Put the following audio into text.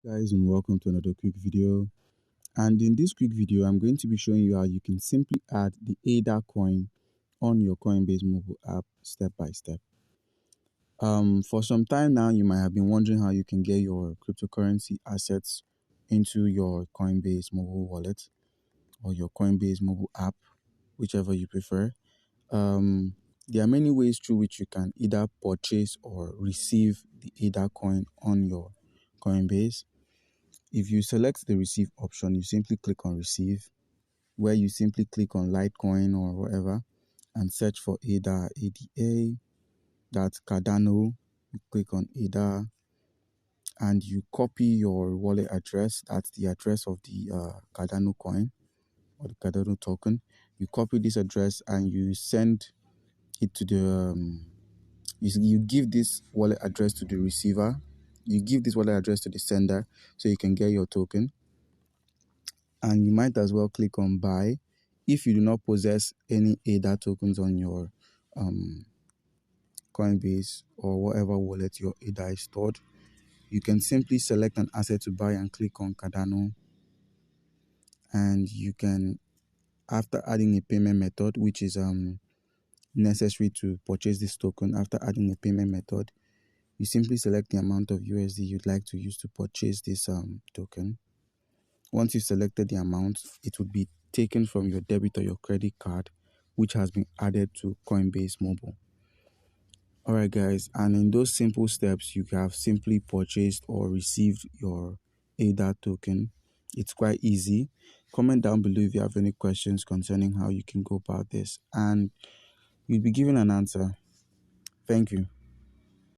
Guys, and welcome to another quick video. And in this quick video, I'm going to be showing you how you can simply add the ADA coin on your Coinbase mobile app step by step. For some time now, you might have been wondering how you can get your cryptocurrency assets into your Coinbase mobile wallet or your Coinbase mobile app, whichever you prefer. There are many ways through which you can either purchase or receive the ADA coin on your Coinbase. If you select the receive option, you simply click on receive, where you simply click on Litecoin or whatever and search for ADA, ADA, that's Cardano. You click on ADA and you copy your wallet address, that's the address of the Cardano coin or the Cardano token. You copy this address and you send it to the, you give this wallet address to the receiver. You give this wallet address to the sender so you can get your token. And you might as well click on buy if you do not possess any ADA tokens on your Coinbase or whatever wallet your ADA is stored. You can simply select an asset to buy and click on Cardano, and you can, after adding a payment method which is necessary to purchase this token, after adding a payment method, you simply select the amount of USD you'd like to use to purchase this token. Once you've selected the amount, it would be taken from your debit or your credit card, which has been added to Coinbase Mobile. Alright guys, and in those simple steps, you have simply purchased or received your ADA token. It's quite easy. Comment down below if you have any questions concerning how you can go about this, and you'll be given an answer. Thank you.